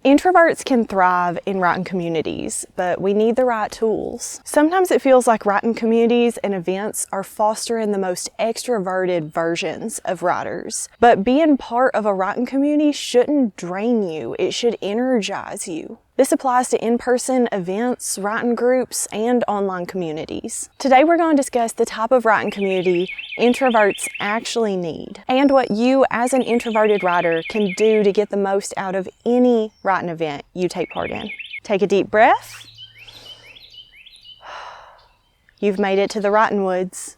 Introverts can thrive in writing communities, but we need the right tools. Sometimes it feels like writing communities and events are fostering the most extroverted versions of writers. But being part of a writing community shouldn't drain you, it should energize you. This applies to in-person events, writing groups, and online communities. Today we're going to discuss the type of writing community introverts actually need, and what you as an introverted writer can do to get the most out of any writing event you take part in. Take a deep breath. You've made it to the writing woods.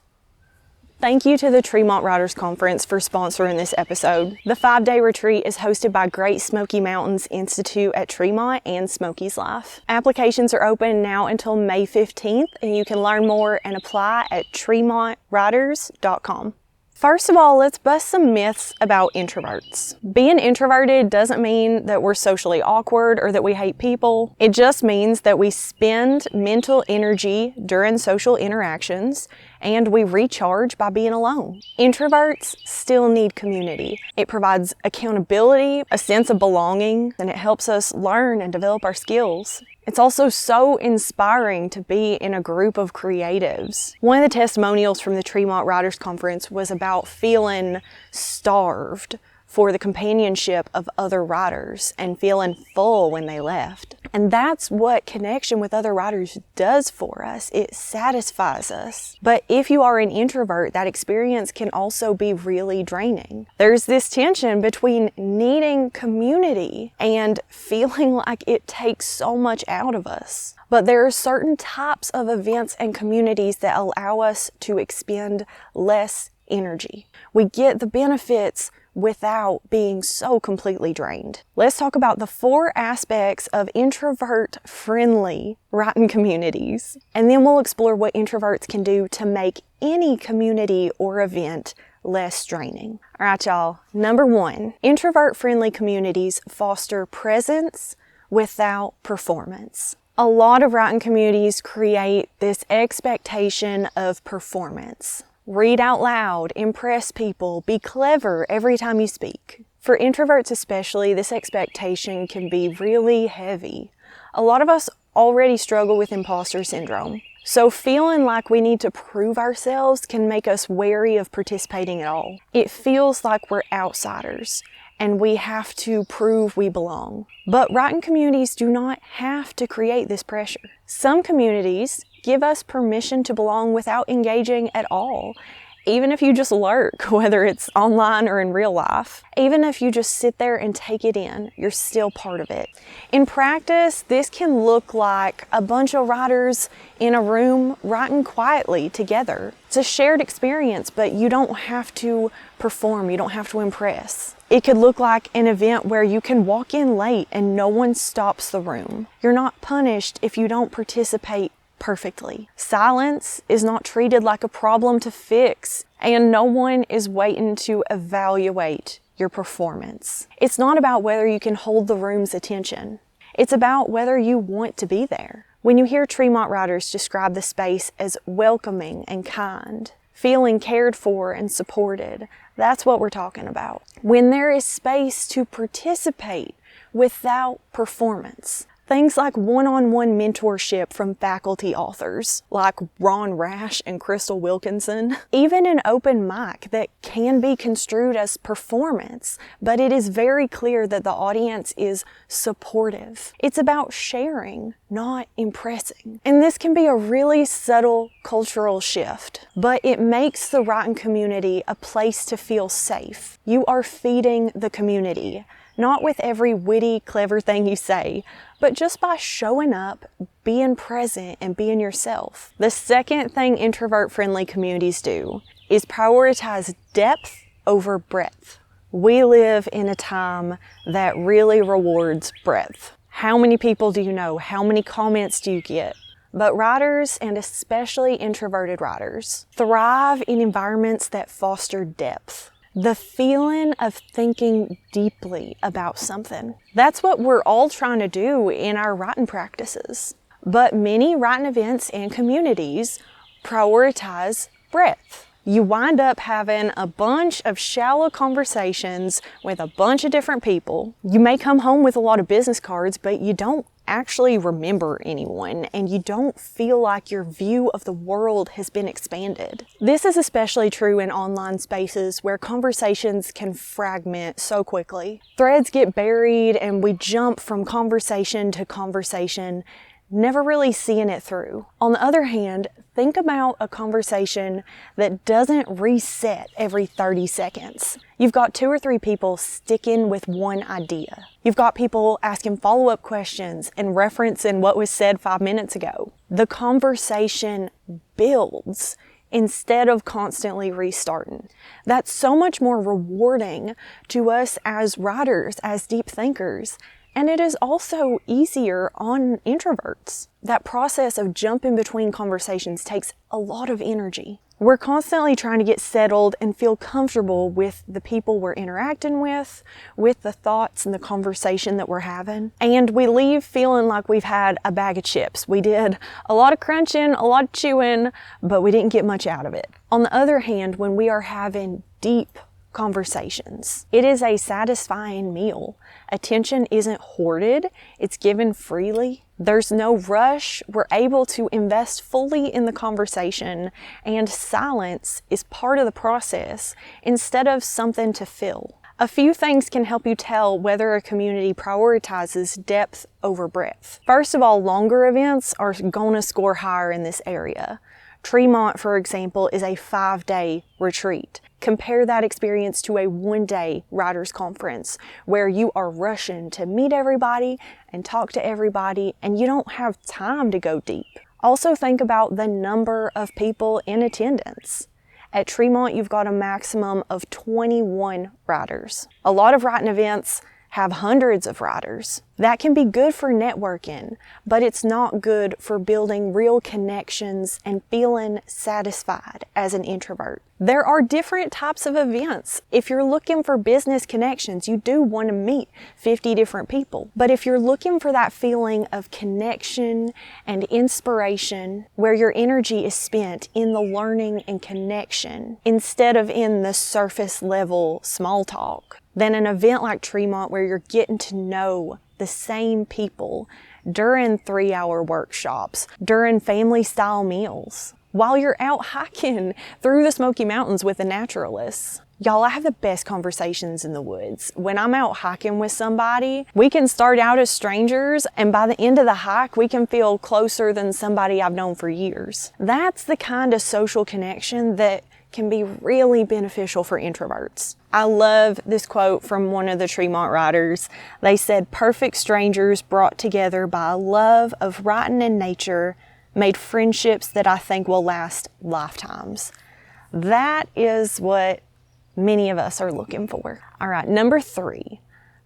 Thank you to the Tremont Writers Conference for sponsoring this episode. The 5-day retreat is hosted by Great Smoky Mountains Institute at Tremont and Smokies Life. Applications are open now until May 15th, and you can learn more and apply at tremontwriters.com. First of all, let's bust some myths about introverts. Being introverted doesn't mean that we're socially awkward or that we hate people. It just means that we spend mental energy during social interactions and we recharge by being alone. Introverts still need community. It provides accountability, a sense of belonging, and it helps us learn and develop our skills. It's also so inspiring to be in a group of creatives. One of the testimonials from the Tremont Writers Conference was about feeling starved for the companionship of other writers and feeling full when they left. And that's what connection with other writers does for us. It satisfies us. But if you are an introvert, that experience can also be really draining. There's this tension between needing community and feeling like it takes so much out of us. But there are certain types of events and communities that allow us to expend less energy. We get the benefits without being so completely drained. Let's talk about the 4 aspects of introvert-friendly writing communities, and then we'll explore what introverts can do to make any community or event less draining. All right, y'all. Number 1, introvert-friendly communities foster presence without performance. A lot of writing communities create this expectation of performance. Read out loud, impress people, be clever every time you speak. For introverts especially, this expectation can be really heavy. A lot of us already struggle with imposter syndrome. So feeling like we need to prove ourselves can make us wary of participating at all. It feels like we're outsiders and we have to prove we belong. But writing communities do not have to create this pressure. Some communities give us permission to belong without engaging at all. Even if you just lurk, whether it's online or in real life, even if you just sit there and take it in, you're still part of it. In practice, this can look like a bunch of writers in a room writing quietly together. It's a shared experience, but you don't have to perform, you don't have to impress. It could look like an event where you can walk in late and no one stops the room. You're not punished if you don't participate perfectly. Silence is not treated like a problem to fix, and no one is waiting to evaluate your performance. It's not about whether you can hold the room's attention. It's about whether you want to be there. When you hear Tremont writers describe the space as welcoming and kind, feeling cared for and supported, that's what we're talking about. When there is space to participate without performance. Things like one-on-one mentorship from faculty authors like Ron Rash and Crystal Wilkinson. Even an open mic that can be construed as performance, but it is very clear that the audience is supportive. It's about sharing, not impressing. And this can be a really subtle cultural shift, but it makes the writing community a place to feel safe. You are feeding the community. Not with every witty, clever thing you say, but just by showing up, being present, and being yourself. The second thing introvert-friendly communities do is prioritize depth over breadth. We live in a time that really rewards breadth. How many people do you know? How many comments do you get? But writers, and especially introverted writers, thrive in environments that foster depth. The feeling of thinking deeply about something. That's what we're all trying to do in our writing practices. But many writing events and communities prioritize breadth. You wind up having a bunch of shallow conversations with a bunch of different people. You may come home with a lot of business cards, but you don't actually remember anyone, and you don't feel like your view of the world has been expanded. This is especially true in online spaces where conversations can fragment so quickly. Threads get buried and we jump from conversation to conversation, never really seeing it through. On the other hand, think about a conversation that doesn't reset every 30 seconds. You've got 2 or 3 people sticking with one idea. You've got people asking follow-up questions and referencing what was said 5 minutes ago. The conversation builds instead of constantly restarting. That's so much more rewarding to us as writers, as deep thinkers. And it is also easier on introverts. That process of jumping between conversations takes a lot of energy. We're constantly trying to get settled and feel comfortable with the people we're interacting with the thoughts and the conversation that we're having. And we leave feeling like we've had a bag of chips. We did a lot of crunching, a lot of chewing, but we didn't get much out of it. On the other hand, when we are having deep conversations, it is a satisfying meal. Attention isn't hoarded, it's given freely. There's no rush. We're able to invest fully in the conversation, and silence is part of the process instead of something to fill. A few things can help you tell whether a community prioritizes depth over breadth. First of all, longer events are going to score higher in this area. Tremont, for example, is a 5-day retreat. Compare that experience to a 1-day writers conference where you are rushing to meet everybody and talk to everybody, and you don't have time to go deep. Also think about the number of people in attendance. At Tremont, you've got a maximum of 21 writers. A lot of writing events have hundreds of writers. That can be good for networking, but it's not good for building real connections and feeling satisfied as an introvert. There are different types of events. If you're looking for business connections, you do want to meet 50 different people. But if you're looking for that feeling of connection and inspiration, where your energy is spent in the learning and connection instead of in the surface level small talk, then an event like Tremont where you're getting to know the same people during 3-hour workshops, during family-style meals, while you're out hiking through the Smoky Mountains with the naturalists. Y'all, I have the best conversations in the woods. When I'm out hiking with somebody, we can start out as strangers, and by the end of the hike, we can feel closer than somebody I've known for years. That's the kind of social connection that can be really beneficial for introverts. I love this quote from one of the Tremont writers. They said, "Perfect strangers brought together by a love of writing and nature made friendships that I think will last lifetimes." That is what many of us are looking for. All right, number 3,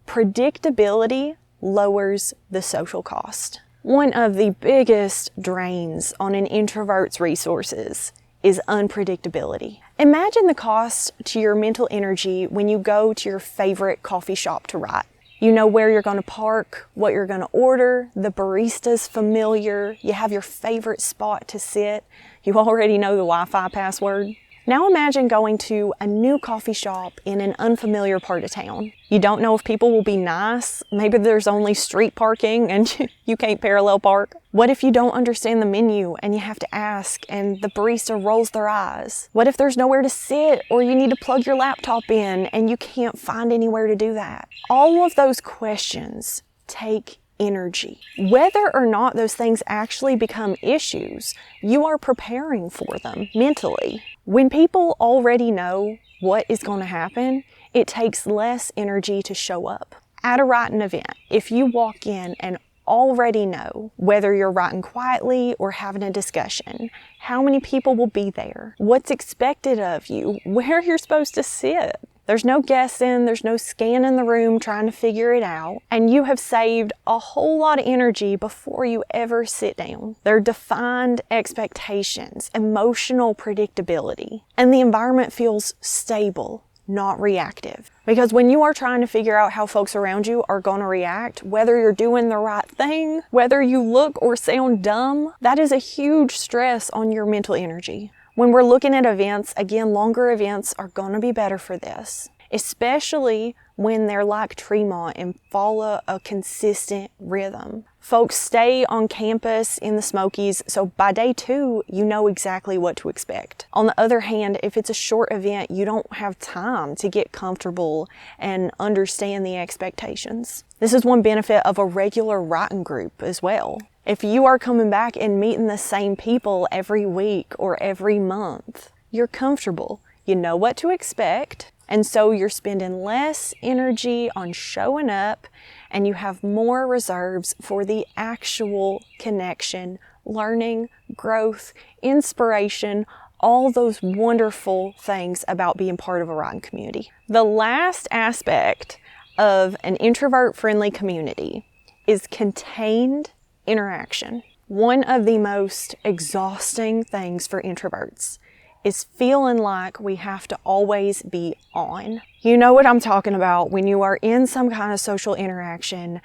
predictability lowers the social cost. One of the biggest drains on an introvert's resources is unpredictability. Imagine the cost to your mental energy when you go to your favorite coffee shop to write. You know where you're going to park, what you're going to order, the barista's familiar, you have your favorite spot to sit, you already know the Wi-Fi password. Now imagine going to a new coffee shop in an unfamiliar part of town. You don't know if people will be nice. Maybe there's only street parking and you can't parallel park. What if you don't understand the menu and you have to ask and the barista rolls their eyes? What if there's nowhere to sit or you need to plug your laptop in and you can't find anywhere to do that? All of those questions take energy. Whether or not those things actually become issues, you are preparing for them mentally. When people already know what is going to happen, it takes less energy to show up. At a writing event, if you walk in and already know whether you're writing quietly or having a discussion, how many people will be there, what's expected of you, where you're supposed to sit. There's no guessing, there's no scanning the room trying to figure it out, and you have saved a whole lot of energy before you ever sit down. There are defined expectations, emotional predictability, and the environment feels stable, not reactive. Because when you are trying to figure out how folks around you are going to react, whether you're doing the right thing, whether you look or sound dumb, that is a huge stress on your mental energy. When we're looking at events, again, longer events are going to be better for this, especially when they're like Tremont and follow a consistent rhythm. Folks stay on campus in the Smokies, so by day 2, you know exactly what to expect. On the other hand, if it's a short event, you don't have time to get comfortable and understand the expectations. This is one benefit of a regular writing group as well. If you are coming back and meeting the same people every week or every month, you're comfortable. You know what to expect, and so you're spending less energy on showing up, and you have more reserves for the actual connection, learning, growth, inspiration, all those wonderful things about being part of a writing community. The last aspect of an introvert-friendly community is contained interaction. One of the most exhausting things for introverts is feeling like we have to always be on. You know what I'm talking about when you are in some kind of social interaction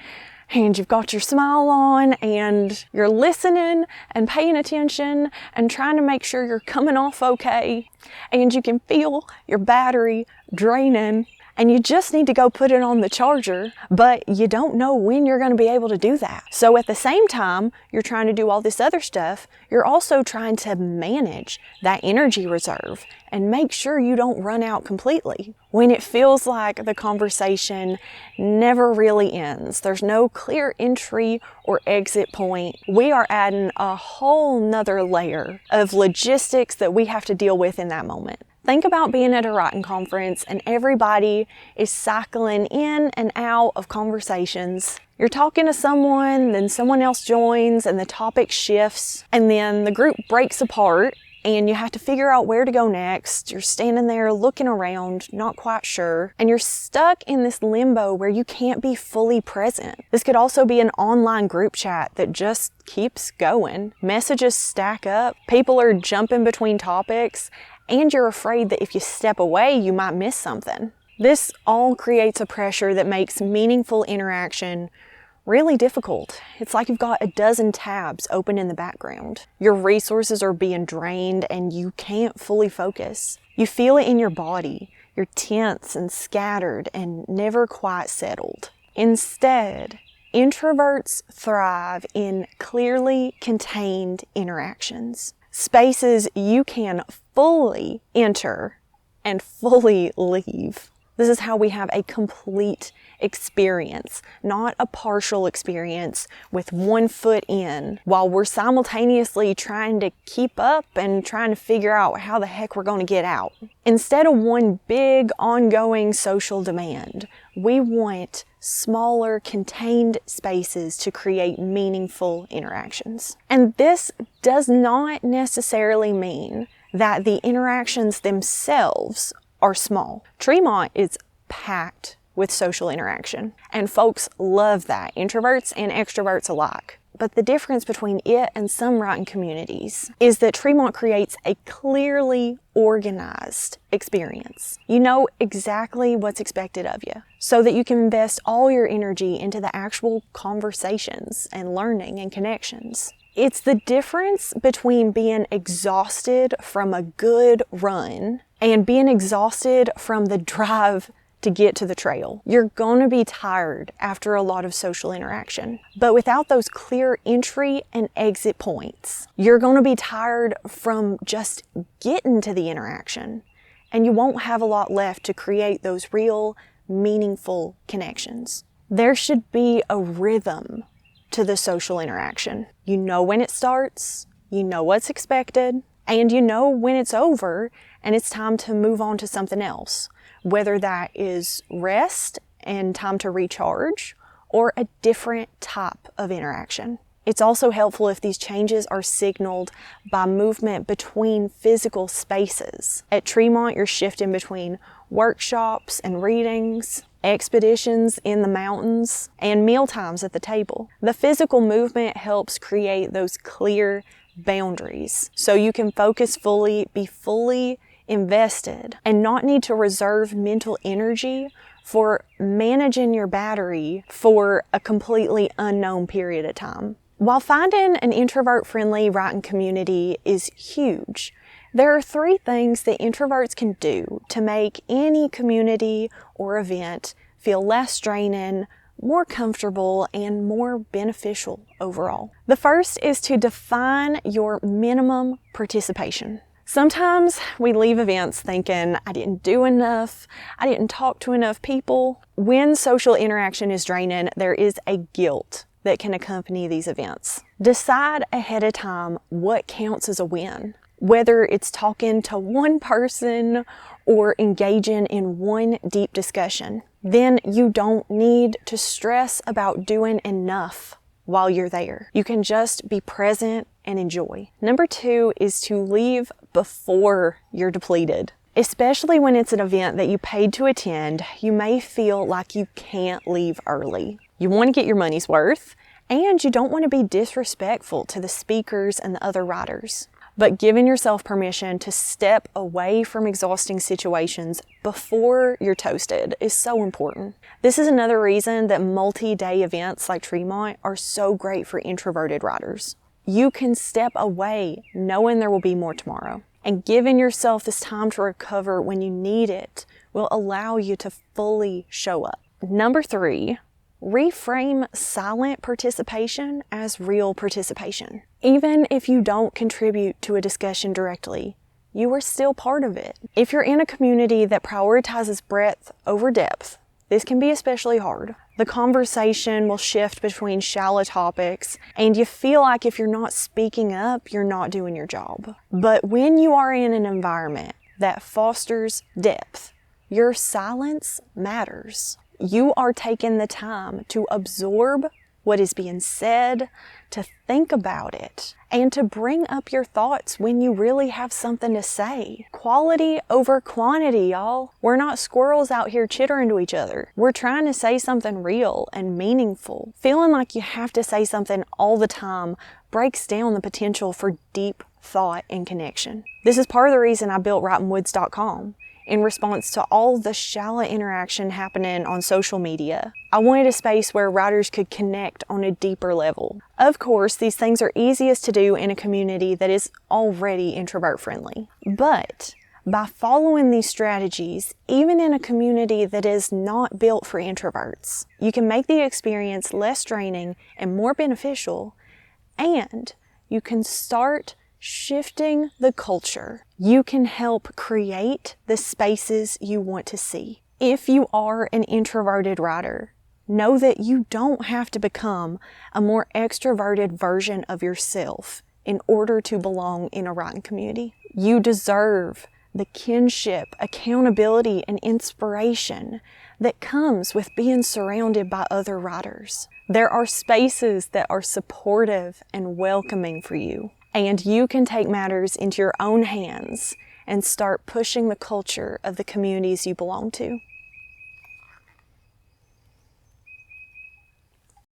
and you've got your smile on and you're listening and paying attention and trying to make sure you're coming off okay, and you can feel your battery draining and you just need to go put it on the charger, but you don't know when you're going to be able to do that. So at the same time, you're trying to do all this other stuff, you're also trying to manage that energy reserve and make sure you don't run out completely. When it feels like the conversation never really ends, there's no clear entry or exit point, we are adding a whole nother layer of logistics that we have to deal with in that moment. Think about being at a writing conference and everybody is cycling in and out of conversations. You're talking to someone, then someone else joins and the topic shifts, and then the group breaks apart and you have to figure out where to go next. You're standing there looking around, not quite sure, and you're stuck in this limbo where you can't be fully present. This could also be an online group chat that just keeps going. Messages stack up, people are jumping between topics, and you're afraid that if you step away, you might miss something. This all creates a pressure that makes meaningful interaction really difficult. It's like you've got a dozen tabs open in the background. Your resources are being drained and you can't fully focus. You feel it in your body. You're tense and scattered and never quite settled. Instead, introverts thrive in clearly contained interactions. Spaces you can fully enter and fully leave. This is how we have a complete experience, not a partial experience with one foot in, while we're simultaneously trying to keep up and trying to figure out how the heck we're going to get out. Instead of one big ongoing social demand, we want smaller contained spaces to create meaningful interactions. And this does not necessarily mean that the interactions themselves are small. Tremont is packed with social interaction, and folks love that, introverts and extroverts alike. But the difference between it and some writing communities is that Tremont creates a clearly organized experience. You know exactly what's expected of you, so that you can invest all your energy into the actual conversations and learning and connections. It's the difference between being exhausted from a good run and being exhausted from the drive to get to the trail. You're going to be tired after a lot of social interaction, but without those clear entry and exit points, you're going to be tired from just getting to the interaction, and you won't have a lot left to create those real, meaningful connections. There should be a rhythm to the social interaction. You know when it starts, you know what's expected, and you know when it's over and it's time to move on to something else, whether that is rest and time to recharge or a different type of interaction. It's also helpful if these changes are signaled by movement between physical spaces. At Tremont, you're shifting between workshops and readings, expeditions in the mountains, and meal times at the table. The physical movement helps create those clear boundaries so you can focus fully, be fully invested, and not need to reserve mental energy for managing your battery for a completely unknown period of time. While finding an introvert-friendly writing community is huge, There are 3 things that introverts can do to make any community or event feel less draining, more comfortable, and more beneficial overall. The first is to define your minimum participation. Sometimes we leave events thinking, I didn't do enough, I didn't talk to enough people. When social interaction is draining, there is a guilt that can accompany these events. Decide ahead of time what counts as a win. Whether it's talking to one person or engaging in one deep discussion, then you don't need to stress about doing enough while you're there. You can just be present and enjoy. Number 2 is to leave before you're depleted. Especially when it's an event that you paid to attend, you may feel like you can't leave early. You want to get your money's worth, and you don't want to be disrespectful to the speakers and the other riders. But giving yourself permission to step away from exhausting situations before you're toasted is so important. This is another reason that multi-day events like Tremont are so great for introverted riders. You can step away knowing there will be more tomorrow. And giving yourself this time to recover when you need it will allow you to fully show up. Number 3, reframe silent participation as real participation. Even if you don't contribute to a discussion directly, you are still part of it. If you're in a community that prioritizes breadth over depth, this can be especially hard. The conversation will shift between shallow topics, and you feel like if you're not speaking up, you're not doing your job. But when you are in an environment that fosters depth, your silence matters. You are taking the time to absorb what is being said, to think about it, and to bring up your thoughts when you really have something to say. Quality over quantity, y'all. We're not squirrels out here chittering to each other. We're trying to say something real and meaningful. Feeling like you have to say something all the time breaks down the potential for deep thought and connection. This is part of the reason I built WritingWoods.com. In response to all the shallow interaction happening on social media, I wanted a space where writers could connect on a deeper level. Of course, these things are easiest to do in a community that is already introvert-friendly. But by following these strategies, even in a community that is not built for introverts, you can make the experience less draining and more beneficial, and you can start shifting the culture. You can help create the spaces you want to see. If you are an introverted writer, know that you don't have to become a more extroverted version of yourself in order to belong in a writing community. You deserve the kinship, accountability, and inspiration that comes with being surrounded by other writers. There are spaces that are supportive and welcoming for you. And you can take matters into your own hands and start pushing the culture of the communities you belong to.